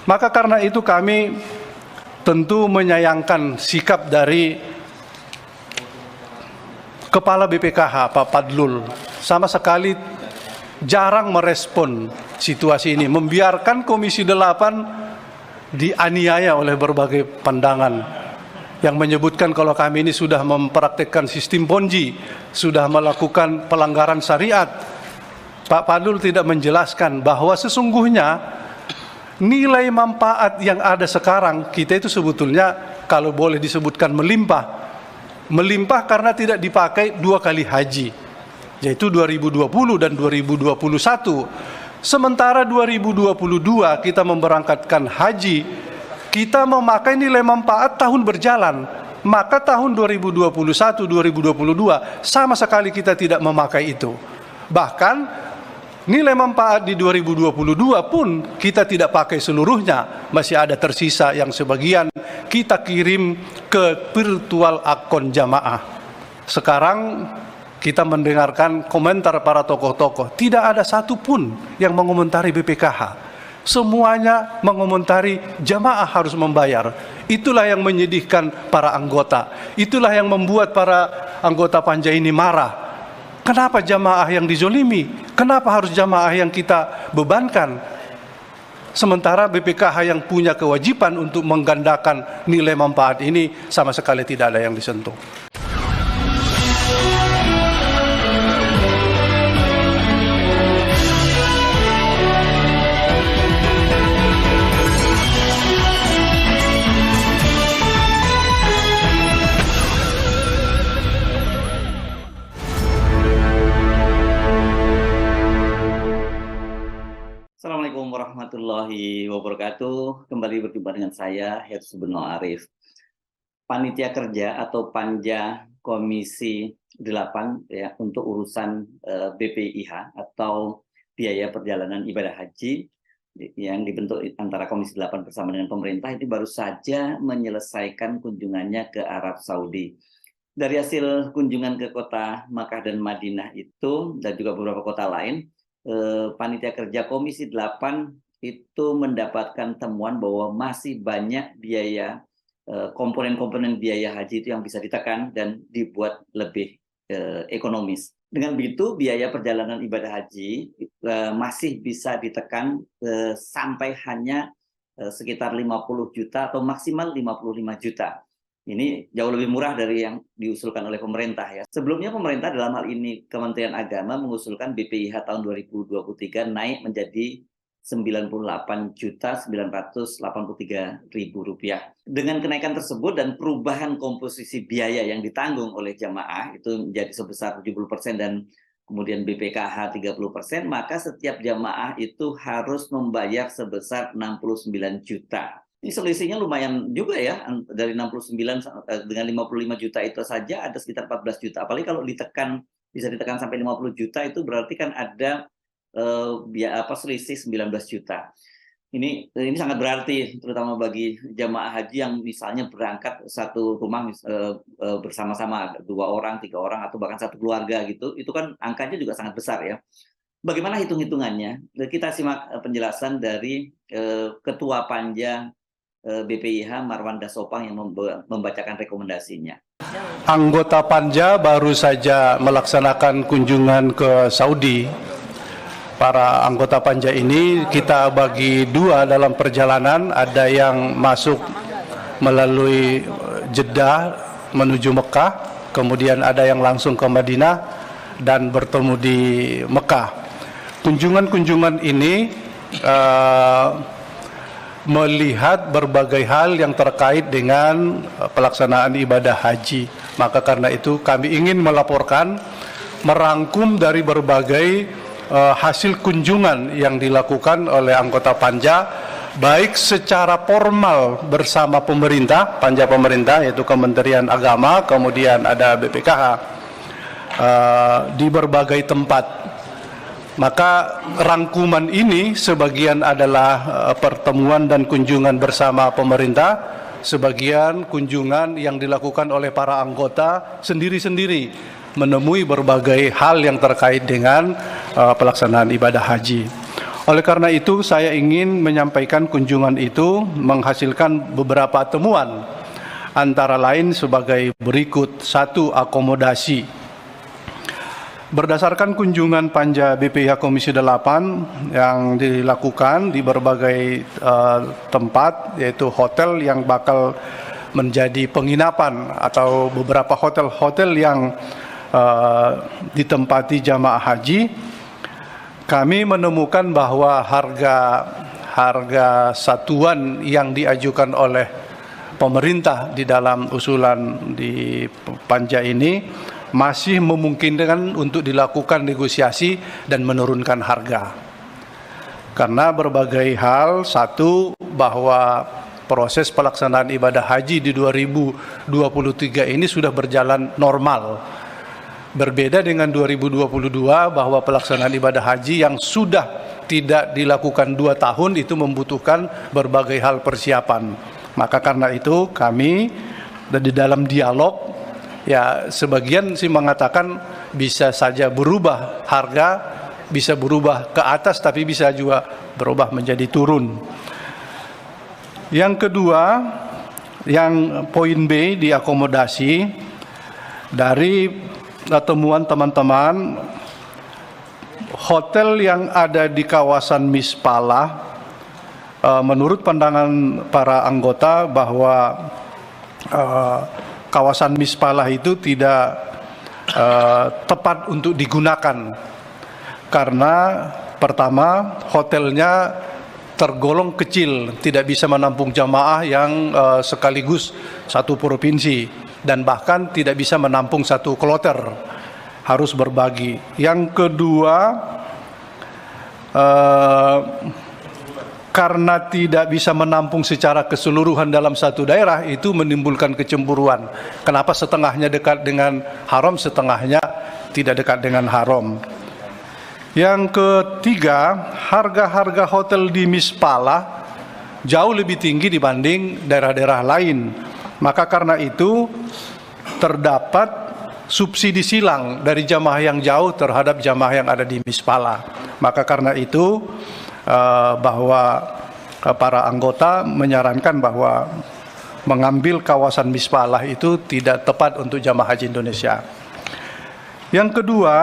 Maka karena itu kami tentu menyayangkan sikap dari Kepala BPKH Pak Fadlul, sama sekali jarang merespon situasi ini, membiarkan Komisi 8 dianiaya oleh berbagai pandangan yang menyebutkan kalau kami ini sudah mempraktikkan sistem Ponzi, sudah melakukan pelanggaran syariat. Pak Fadlul tidak menjelaskan bahwa sesungguhnya nilai manfaat yang ada sekarang kita itu sebetulnya kalau boleh disebutkan melimpah karena tidak dipakai 2 kali haji, yaitu 2020 dan 2021. Sementara 2022 kita memberangkatkan haji, kita memakai nilai manfaat tahun berjalan. Maka tahun 2021, 2022 sama sekali kita tidak memakai itu. Bahkan nilai manfaat di 2022 pun kita tidak pakai seluruhnya, masih ada tersisa yang sebagian kita kirim ke virtual akun jamaah. Sekarang kita mendengarkan komentar para tokoh-tokoh, tidak ada satupun yang mengomentari BPKH. Semuanya mengomentari jamaah harus membayar. Itulah yang menyedihkan para anggota. Itulah yang membuat para anggota panja ini marah. Kenapa jamaah yang dizolimi? Kenapa harus jamaah yang kita bebankan? Sementara BPKH yang punya kewajiban untuk menggandakan nilai manfaat ini sama sekali tidak ada yang disentuh. Assalamualaikum warahmatullahi wabarakatuh. Kembali berjumpa dengan saya, Hirsu Beno Arif. Panitia kerja atau Panja Komisi 8 ya, untuk urusan BPIH atau biaya perjalanan ibadah haji yang dibentuk antara Komisi 8 bersama dengan pemerintah itu baru saja menyelesaikan kunjungannya ke Arab Saudi. Dari hasil kunjungan ke kota Makkah dan Madinah itu dan juga beberapa kota lain, Panitia kerja Komisi 8 itu mendapatkan temuan bahwa masih banyak biaya komponen-komponen biaya haji itu yang bisa ditekan dan dibuat lebih ekonomis. Dengan begitu biaya perjalanan ibadah haji masih bisa ditekan sampai hanya sekitar 50 juta atau maksimal 55 juta. Ini jauh lebih murah dari yang diusulkan oleh pemerintah ya. Sebelumnya pemerintah dalam hal ini Kementerian Agama mengusulkan BPIH tahun 2023 naik menjadi Rp98.983.000. Dengan kenaikan tersebut dan perubahan komposisi biaya yang ditanggung oleh jamaah itu menjadi sebesar 70% dan kemudian BPKH 30%, maka setiap jamaah itu harus membayar sebesar 69 juta. Ini selisihnya lumayan juga ya, dari 69 dengan 55 juta itu saja ada sekitar 14 juta. Apalagi kalau bisa ditekan sampai 50 juta itu berarti kan ada selisih 19 juta. Ini sangat berarti terutama bagi jamaah haji yang misalnya berangkat satu rumah bersama-sama 2 orang, 3 orang atau bahkan satu keluarga gitu. Itu kan angkanya juga sangat besar ya. Bagaimana hitung-hitungannya? Kita simak penjelasan dari Ketua Panja BPIH Marwan Dasopang yang membacakan rekomendasinya. Anggota Panja baru saja melaksanakan kunjungan ke Saudi. Para anggota Panja ini kita bagi 2 dalam perjalanan, ada yang masuk melalui Jeddah menuju Mekah, kemudian ada yang langsung ke Madinah dan bertemu di Mekah. Kunjungan-kunjungan ini melihat berbagai hal yang terkait dengan pelaksanaan ibadah haji. Maka karena itu kami ingin melaporkan, merangkum dari berbagai hasil kunjungan yang dilakukan oleh anggota Panja, baik secara formal bersama pemerintah, Panja pemerintah yaitu Kementerian Agama, kemudian ada BPKH di berbagai tempat. Maka rangkuman ini sebagian adalah pertemuan dan kunjungan bersama pemerintah, sebagian kunjungan yang dilakukan oleh para anggota sendiri-sendiri menemui berbagai hal yang terkait dengan pelaksanaan ibadah haji. Oleh karena itu, saya ingin menyampaikan kunjungan itu menghasilkan beberapa temuan, antara lain sebagai berikut. Satu, akomodasi. Berdasarkan kunjungan Panja BPIH Komisi 8 yang dilakukan di berbagai tempat, yaitu hotel yang bakal menjadi penginapan atau beberapa hotel-hotel yang ditempati jamaah haji, kami menemukan bahwa harga satuan yang diajukan oleh pemerintah di dalam usulan di Panja ini masih memungkinkan untuk dilakukan negosiasi dan menurunkan harga. Karena berbagai hal, satu, bahwa proses pelaksanaan ibadah haji di 2023 ini sudah berjalan normal. Berbeda dengan 2022 bahwa pelaksanaan ibadah haji yang sudah tidak dilakukan 2 tahun itu membutuhkan berbagai hal persiapan. Maka karena itu kami di dalam dialog, ya sebagian sih mengatakan bisa saja berubah harga, bisa berubah ke atas tapi bisa juga berubah menjadi turun. Yang kedua, yang poin B diakomodasi, dari temuan teman-teman, hotel yang ada di kawasan Mispalah, menurut pandangan para anggota bahwa kawasan Mispalah itu tidak tepat untuk digunakan karena pertama, hotelnya tergolong kecil, tidak bisa menampung jamaah yang sekaligus satu provinsi dan bahkan tidak bisa menampung satu kloter, harus berbagi. Yang kedua, karena tidak bisa menampung secara keseluruhan dalam satu daerah, itu menimbulkan kecemburuan. Kenapa setengahnya dekat dengan haram, setengahnya tidak dekat dengan haram. Yang ketiga, harga-harga hotel di Mispalah jauh lebih tinggi dibanding daerah-daerah lain. Maka karena itu terdapat subsidi silang dari jamaah yang jauh terhadap jamaah yang ada di Mispalah. Maka karena itu bahwa para anggota menyarankan bahwa mengambil kawasan Mispalah itu tidak tepat untuk jamaah haji Indonesia. Yang kedua,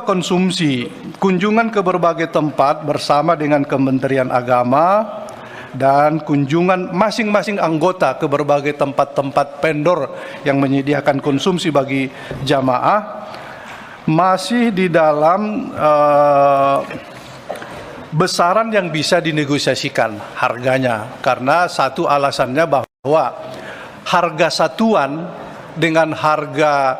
konsumsi. Kunjungan ke berbagai tempat bersama dengan Kementerian Agama dan kunjungan masing-masing anggota ke berbagai tempat-tempat vendor yang menyediakan konsumsi bagi jamaah masih di dalam besaran yang bisa dinegosiasikan harganya. Karena satu alasannya bahwa harga satuan dengan harga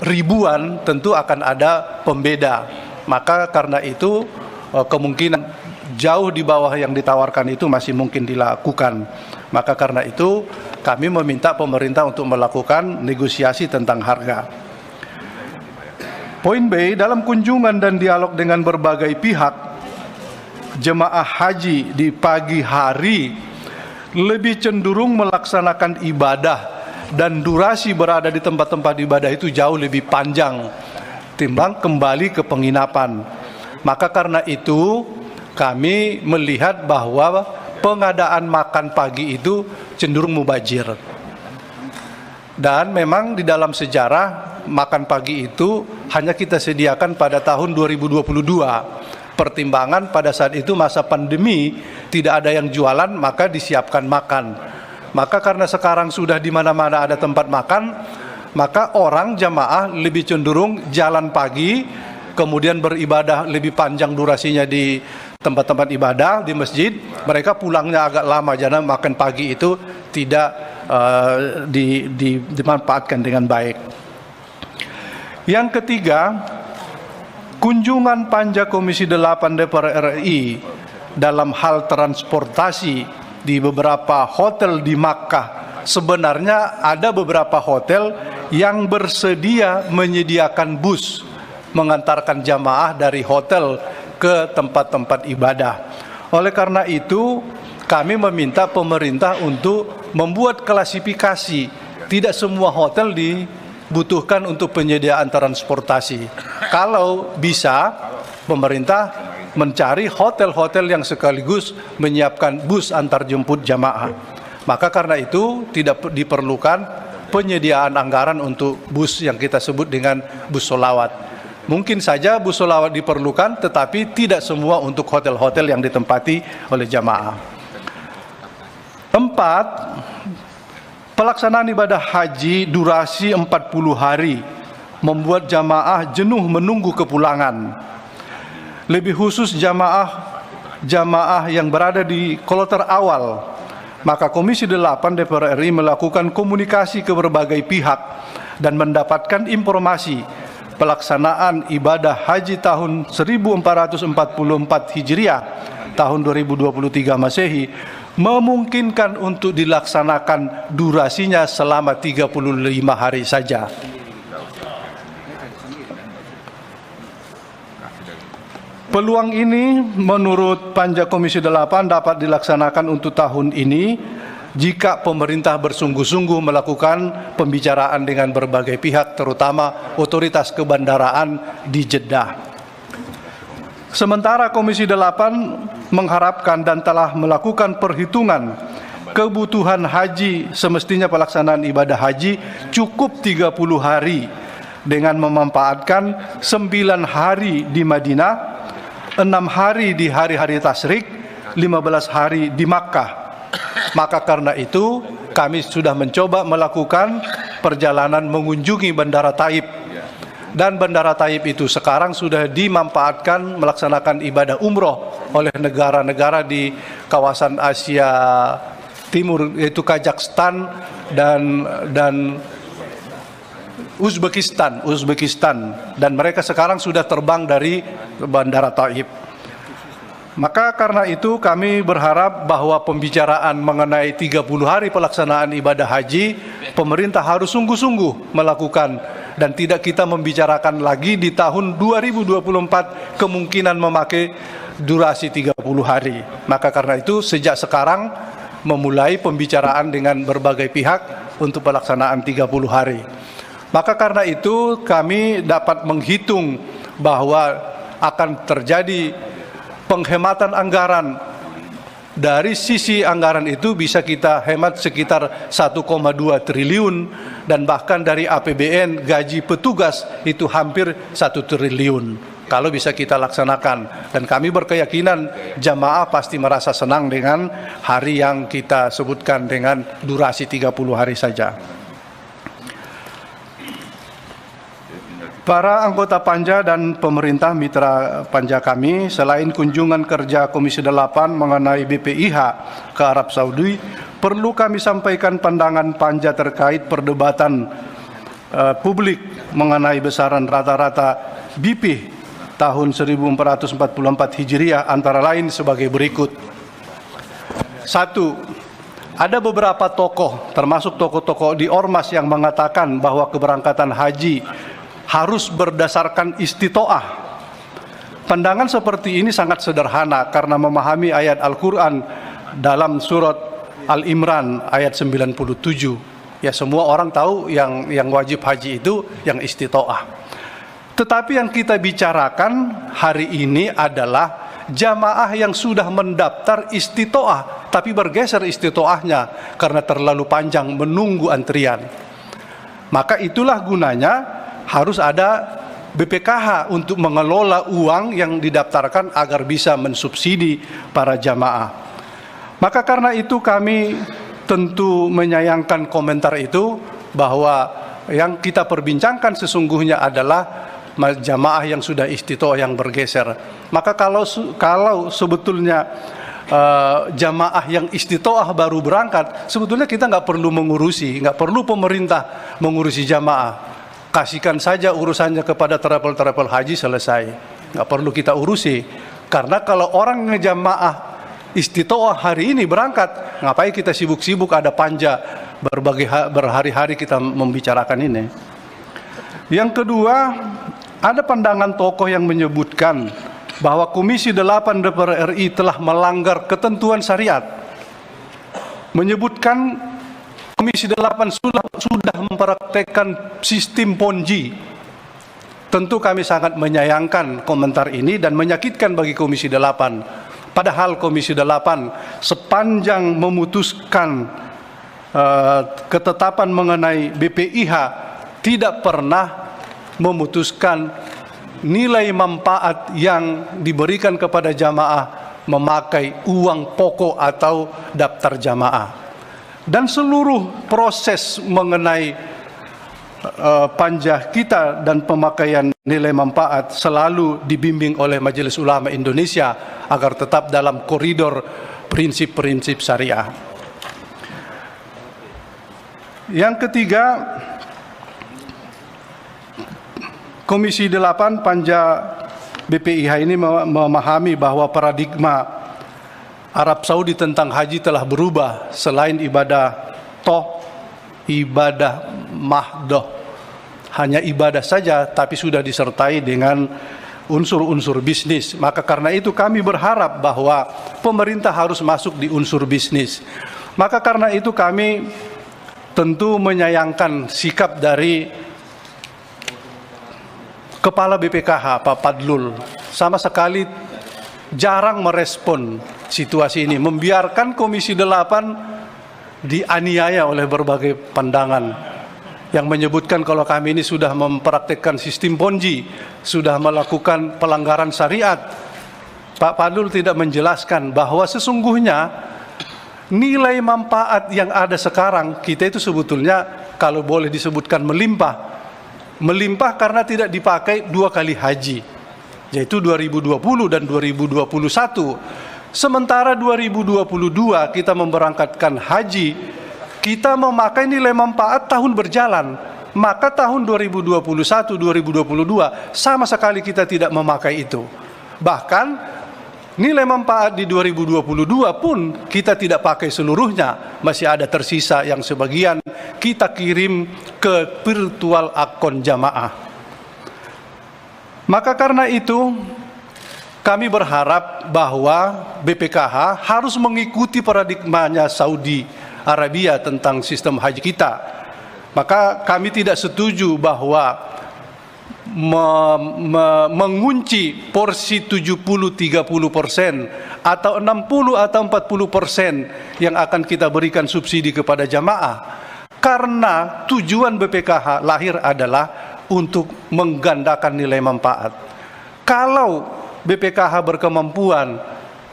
ribuan tentu akan ada pembeda. Maka karena itu kemungkinan jauh di bawah yang ditawarkan itu masih mungkin dilakukan. Maka karena itu kami meminta pemerintah untuk melakukan negosiasi tentang harga. Poin B, dalam kunjungan dan dialog dengan berbagai pihak, jemaah haji di pagi hari lebih cenderung melaksanakan ibadah dan durasi berada di tempat-tempat ibadah itu jauh lebih panjang timbang kembali ke penginapan. Maka karena itu kami melihat bahwa pengadaan makan pagi itu cenderung mubazir. Dan memang di dalam sejarah makan pagi itu hanya kita sediakan pada tahun 2022. Pertimbangan pada saat itu masa pandemi, tidak ada yang jualan, maka disiapkan makan. Maka karena sekarang sudah di mana-mana ada tempat makan, maka orang jamaah lebih cenderung jalan pagi, kemudian beribadah lebih panjang durasinya di tempat-tempat ibadah, di masjid. Mereka pulangnya agak lama, jadi makan pagi itu tidak dimanfaatkan dengan baik. Yang ketiga, kunjungan Panja Komisi 8 DPR RI dalam hal transportasi di beberapa hotel di Makkah. Sebenarnya ada beberapa hotel yang bersedia menyediakan bus mengantarkan jamaah dari hotel ke tempat-tempat ibadah. Oleh karena itu, kami meminta pemerintah untuk membuat klasifikasi. Tidak semua hotel butuhkan untuk penyediaan transportasi. Kalau bisa, pemerintah mencari hotel-hotel yang sekaligus menyiapkan bus antar jemput jamaah. Maka karena itu tidak diperlukan penyediaan anggaran untuk bus yang kita sebut dengan bus solawat. Mungkin saja bus solawat diperlukan, tetapi tidak semua untuk hotel-hotel yang ditempati oleh jamaah. 4. Pelaksanaan ibadah haji durasi 40 hari membuat jamaah jenuh menunggu kepulangan. Lebih khusus jamaah yang berada di kloter awal. Maka Komisi 8 DPR RI melakukan komunikasi ke berbagai pihak dan mendapatkan informasi pelaksanaan ibadah haji tahun 1444 Hijriah tahun 2023 Masehi memungkinkan untuk dilaksanakan durasinya selama 35 hari saja. Peluang ini menurut Panja Komisi 8 dapat dilaksanakan untuk tahun ini jika pemerintah bersungguh-sungguh melakukan pembicaraan dengan berbagai pihak, terutama otoritas kebandaraan di Jeddah. Sementara Komisi 8 mengharapkan dan telah melakukan perhitungan kebutuhan haji, semestinya pelaksanaan ibadah haji cukup 30 hari dengan memanfaatkan 9 hari di Madinah, 6 hari di hari-hari tasyrik, 15 hari di Makkah. Maka karena itu kami sudah mencoba melakukan perjalanan mengunjungi Bandara Taib. Dan Bandara Taib itu sekarang sudah dimanfaatkan melaksanakan ibadah umroh oleh negara-negara di kawasan Asia Timur, yaitu Kazakhstan dan Uzbekistan, dan mereka sekarang sudah terbang dari Bandara Taib. Maka karena itu kami berharap bahwa pembicaraan mengenai 30 hari pelaksanaan ibadah haji, pemerintah harus sungguh-sungguh melakukan, dan tidak kita membicarakan lagi di tahun 2024 kemungkinan memakai durasi 30 hari. Maka karena itu sejak sekarang memulai pembicaraan dengan berbagai pihak untuk pelaksanaan 30 hari. Maka karena itu kami dapat menghitung bahwa akan terjadi penghematan anggaran. Dari sisi anggaran itu bisa kita hemat sekitar 1,2 triliun, dan bahkan dari APBN gaji petugas itu hampir 1 triliun kalau bisa kita laksanakan. Dan kami berkeyakinan jamaah pasti merasa senang dengan hari yang kita sebutkan dengan durasi 30 hari saja. Para anggota Panja dan pemerintah mitra Panja kami, selain kunjungan kerja Komisi 8 mengenai BPIH ke Arab Saudi, perlu kami sampaikan pandangan Panja terkait perdebatan publik mengenai besaran rata-rata BP tahun 1444 Hijriah, antara lain sebagai berikut. 1. Ada beberapa tokoh, termasuk tokoh-tokoh di Ormas, yang mengatakan bahwa keberangkatan haji harus berdasarkan istitoah. Pandangan seperti ini sangat sederhana karena memahami ayat Al-Quran dalam surat Al-Imran ayat 97. Ya, semua orang tahu yang wajib haji itu yang istitoah. Tetapi yang kita bicarakan hari ini adalah jamaah yang sudah mendaftar istitoah tapi bergeser istitoahnya karena terlalu panjang menunggu antrian. Maka itulah gunanya harus ada BPKH untuk mengelola uang yang didaftarkan agar bisa mensubsidi para jamaah. Maka karena itu kami tentu menyayangkan komentar itu, bahwa yang kita perbincangkan sesungguhnya adalah jamaah yang sudah istitoah yang bergeser. Maka kalau sebetulnya jamaah yang istitoah baru berangkat, sebetulnya kita nggak perlu nggak perlu pemerintah mengurusi jamaah. Kasihkan saja urusannya kepada travel haji, selesai. Nggak perlu kita urusi. Karena kalau orang ngejamaah istitoah hari ini berangkat, ngapain kita sibuk-sibuk ada Panja berhari-hari kita membicarakan ini. Yang kedua, ada pandangan tokoh yang menyebutkan bahwa Komisi 8 DPR RI telah melanggar ketentuan syariat. Menyebutkan Komisi 8 sudah mempraktekkan sistem Ponzi. Tentu kami sangat menyayangkan komentar ini dan menyakitkan bagi Komisi 8. Padahal Komisi 8 sepanjang memutuskan ketetapan mengenai BPIH tidak pernah memutuskan nilai manfaat yang diberikan kepada jamaah memakai uang pokok atau daftar jamaah. Dan seluruh proses mengenai panja kita dan pemakaian nilai manfaat selalu dibimbing oleh Majelis Ulama Indonesia agar tetap dalam koridor prinsip-prinsip syariah. Yang ketiga, Komisi 8 panja BPIH ini memahami bahwa paradigma Arab Saudi tentang haji telah berubah. Selain ibadah ibadah mahdoh, hanya ibadah saja, tapi sudah disertai dengan unsur-unsur bisnis. Maka karena itu kami berharap bahwa pemerintah harus masuk di unsur bisnis. Maka karena itu kami tentu menyayangkan sikap dari Kepala BPKH, Pak Fadlul, sama sekali jarang merespon situasi ini, membiarkan Komisi 8 dianiaya oleh berbagai pandangan yang menyebutkan kalau kami ini sudah mempraktekkan sistem Ponzi, sudah melakukan pelanggaran syariat. Pak Fadlul tidak menjelaskan bahwa sesungguhnya nilai manfaat yang ada sekarang kita itu sebetulnya kalau boleh disebutkan melimpah karena tidak dipakai 2 kali haji, yaitu 2020 dan 2021. Sementara 2022 kita memberangkatkan haji, kita memakai nilai manfaat tahun berjalan. Maka tahun 2021, 2022 sama sekali kita tidak memakai itu. Bahkan nilai manfaat di 2022 pun kita tidak pakai seluruhnya, masih ada tersisa yang sebagian kita kirim ke virtual akun jamaah. Maka karena itu kami berharap bahwa BPKH harus mengikuti paradigmanya Saudi Arabia tentang sistem haji kita. Maka kami tidak setuju bahwa mengunci porsi 70-30% atau 60 atau 40% yang akan kita berikan subsidi kepada jamaah, karena tujuan BPKH lahir adalah untuk menggandakan nilai manfaat. Kalau BPKH berkemampuan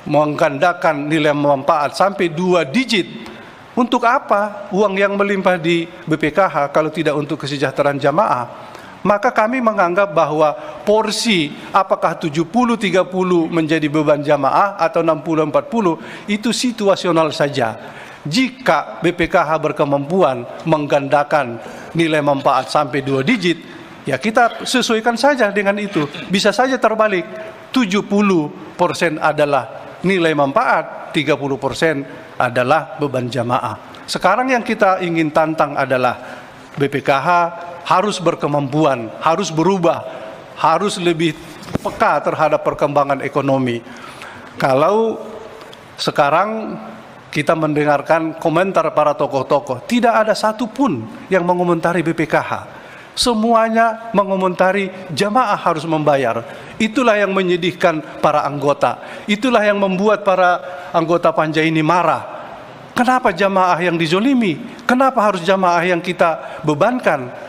menggandakan nilai manfaat sampai 2 digit, untuk apa uang yang melimpah di BPKH kalau tidak untuk kesejahteraan jamaah? Maka kami menganggap bahwa porsi apakah 70-30 menjadi beban jamaah atau 60-40 itu situasional saja. Jika BPKH berkemampuan menggandakan nilai manfaat sampai 2 digit, ya kita sesuaikan saja dengan itu. Bisa saja terbalik, 70% adalah nilai manfaat, 30% adalah beban jamaah. Sekarang yang kita ingin tantang adalah BPKH harus berkemampuan, harus berubah, harus lebih peka terhadap perkembangan ekonomi. Kalau sekarang kita mendengarkan komentar para tokoh-tokoh, tidak ada satupun yang mengomentari BPKH. Semuanya mengomentari jamaah harus membayar. Itulah yang menyedihkan para anggota. Itulah yang membuat para anggota panja ini marah. Kenapa jamaah yang dizolimi? Kenapa harus jamaah yang kita bebankan?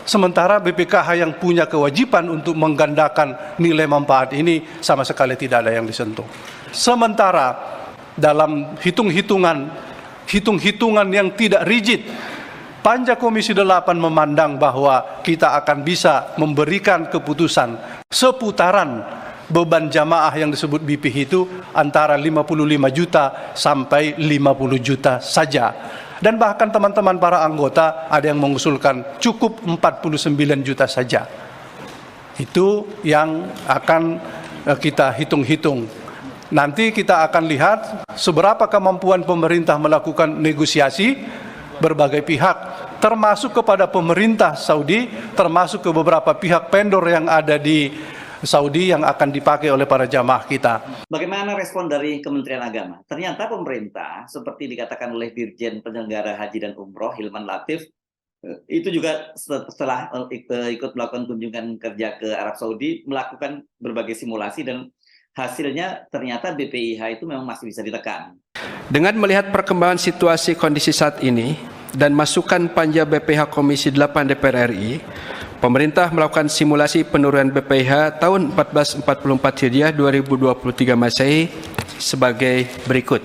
Sementara BPKH yang punya kewajiban untuk menggandakan nilai manfaat ini sama sekali tidak ada yang disentuh. Sementara dalam hitung-hitungan yang tidak rigid, Panja Komisi 8 memandang bahwa kita akan bisa memberikan keputusan seputaran beban jamaah yang disebut BPIH itu antara 55 juta sampai 50 juta saja. Dan bahkan teman-teman para anggota ada yang mengusulkan cukup 49 juta saja. Itu yang akan kita hitung-hitung. Nanti kita akan lihat seberapa kemampuan pemerintah melakukan negosiasi berbagai pihak, termasuk kepada pemerintah Saudi, termasuk ke beberapa pihak vendor yang ada di Saudi yang akan dipakai oleh para jamaah kita. Bagaimana respon dari Kementerian Agama? Ternyata pemerintah, seperti dikatakan oleh Dirjen Penyelenggara Haji dan Umroh Hilman Latif, itu juga setelah ikut melakukan kunjungan kerja ke Arab Saudi, melakukan berbagai simulasi dan hasilnya ternyata BPIH itu memang masih bisa ditekan. Dengan melihat perkembangan situasi kondisi saat ini dan masukan panja BPIH Komisi 8 DPR RI, pemerintah melakukan simulasi penurunan BPIH tahun 1444 Hijriah 2023 Masehi sebagai berikut.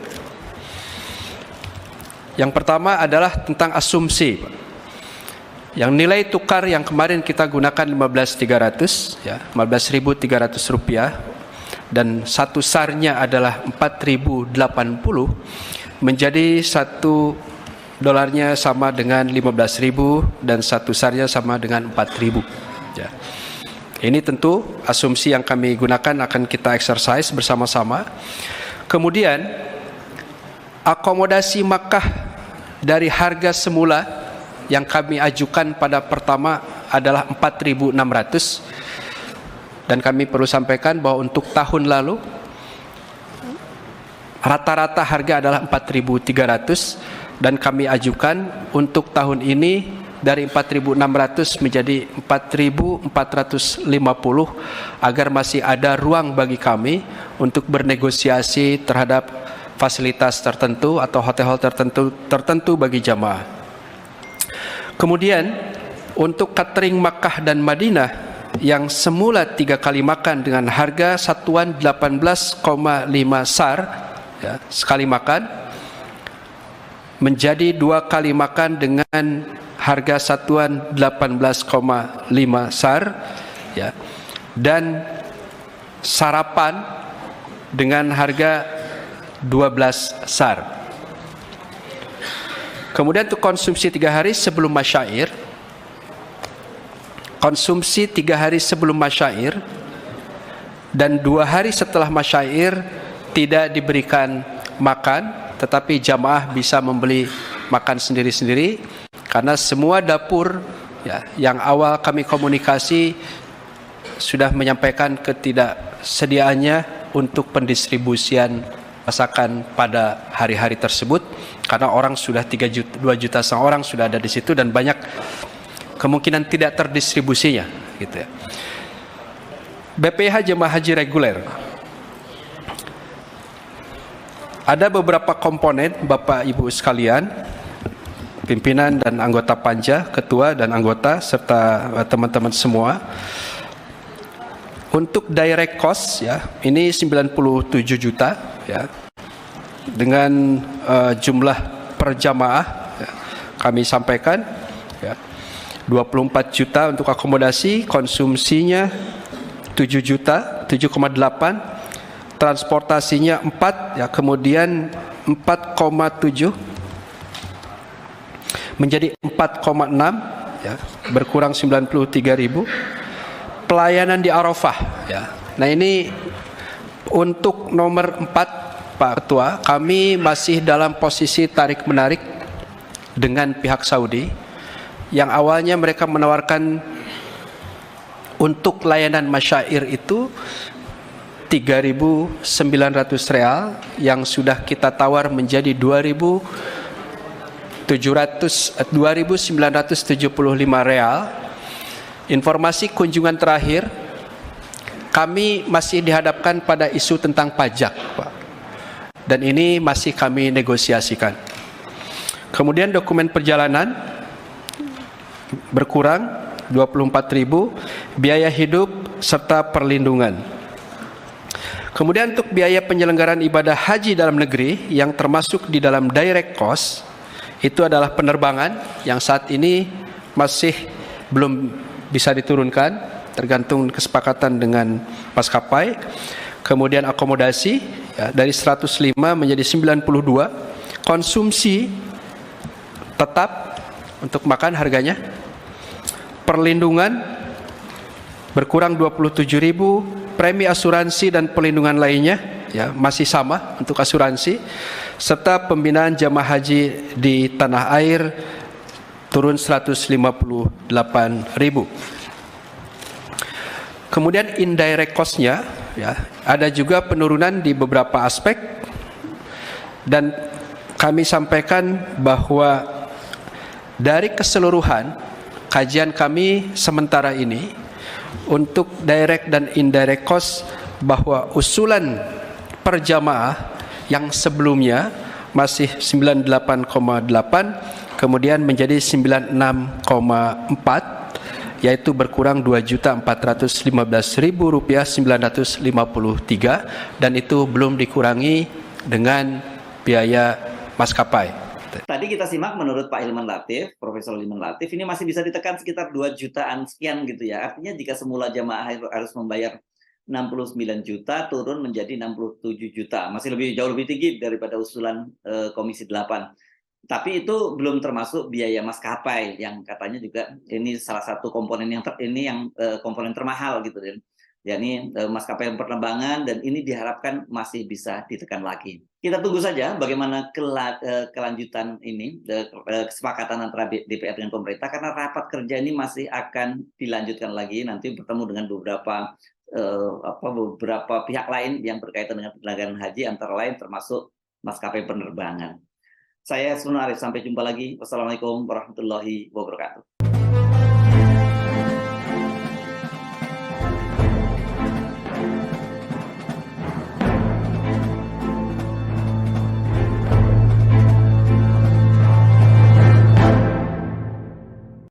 Yang pertama adalah tentang asumsi. Yang nilai tukar yang kemarin kita gunakan 15.300, ya, 15.300 rupiah, dan satu SAR-nya adalah 4.080, menjadi satu dolarnya sama dengan 15.000 dan satu SAR-nya sama dengan 4.000. Ya. Ini tentu asumsi yang kami gunakan akan kita exercise bersama-sama. Kemudian akomodasi Makkah dari harga semula yang kami ajukan pada pertama adalah 4.600, dan kami perlu sampaikan bahwa untuk tahun lalu rata-rata harga adalah 4.300, dan kami ajukan untuk tahun ini dari 4.600 menjadi 4.450 agar masih ada ruang bagi kami untuk bernegosiasi terhadap fasilitas tertentu atau hotel tertentu bagi jamaah. Kemudian untuk catering Makkah dan Madinah yang semula 3 kali makan dengan harga satuan 18,5 SAR, ya, sekali makan, menjadi 2 kali makan dengan harga satuan 18,5 SAR, ya, dan sarapan dengan harga 12 SAR. Kemudian untuk konsumsi 3 hari sebelum masyair, konsumsi 3 hari sebelum masyair dan 2 hari setelah masyair tidak diberikan makan, tetapi jamaah bisa membeli makan sendiri-sendiri, karena semua dapur, ya, yang awal kami komunikasi sudah menyampaikan ketidaksediaannya untuk pendistribusian masakan pada hari-hari tersebut, karena orang sudah 2 juta orang sudah ada di situ dan banyak kemungkinan tidak terdistribusinya, gitu ya. BPIH jemaah haji reguler, ada beberapa komponen Bapak Ibu sekalian, pimpinan dan anggota panja, ketua dan anggota serta teman-teman semua. Untuk direct cost, ya, ini 97 juta, ya, dengan jumlah per jamaah, ya, kami sampaikan, ya, 24 juta untuk akomodasi, konsumsinya 7 juta, 7,8, transportasinya 4, ya, kemudian 4,7 menjadi 4,6, ya, berkurang 93.000. Pelayanan di Arafah, ya. Nah, ini untuk nomor 4, Pak Ketua, kami masih dalam posisi tarik-menarik dengan pihak Saudi, yang awalnya mereka menawarkan untuk layanan masyair itu 3.900 real, yang sudah kita tawar menjadi 2.975 real. Informasi kunjungan terakhir, kami masih dihadapkan pada isu tentang pajak, Pak. Dan ini masih kami negosiasikan. Kemudian dokumen perjalanan berkurang 24.000, biaya hidup serta perlindungan. Kemudian untuk biaya penyelenggaraan ibadah haji dalam negeri yang termasuk di dalam direct cost, itu adalah penerbangan yang saat ini masih belum bisa diturunkan, tergantung kesepakatan dengan maskapai. Kemudian akomodasi, ya, dari 105 menjadi 92. Konsumsi tetap untuk makan harganya. Perlindungan berkurang 27.000. Premi asuransi dan perlindungan lainnya, ya, masih sama untuk asuransi, serta pembinaan jamaah haji di tanah air turun 158.000. Kemudian indirect cost-nya, ya, ada juga penurunan di beberapa aspek, dan kami sampaikan bahwa dari keseluruhan kajian kami sementara ini untuk direct dan indirect cost, bahwa usulan per jamaah yang sebelumnya masih 98,8 kemudian menjadi 96,4, yaitu berkurang Rp2.415.953, dan itu belum dikurangi dengan biaya maskapai. Tadi kita simak menurut Pak Hilman Latif, Profesor Hilman Latif, ini masih bisa ditekan sekitar 2 jutaan sekian gitu ya. Artinya jika semula jamaah harus membayar 69 juta turun menjadi 67 juta. Masih jauh lebih tinggi daripada usulan Komisi 8. Tapi itu belum termasuk biaya maskapai yang katanya juga ini salah satu komponen yang komponen termahal gitu ya. Yakni maskapai penerbangan, dan ini diharapkan masih bisa ditekan lagi. Kita tunggu saja bagaimana kelanjutan ini kesepakatan antara DPR dengan pemerintah, karena rapat kerja ini masih akan dilanjutkan lagi, nanti bertemu dengan beberapa pihak lain yang berkaitan dengan penyelenggaraan haji, antara lain termasuk maskapai penerbangan. Saya Subno Arif, sampai jumpa lagi. Wassalamualaikum warahmatullahi wabarakatuh.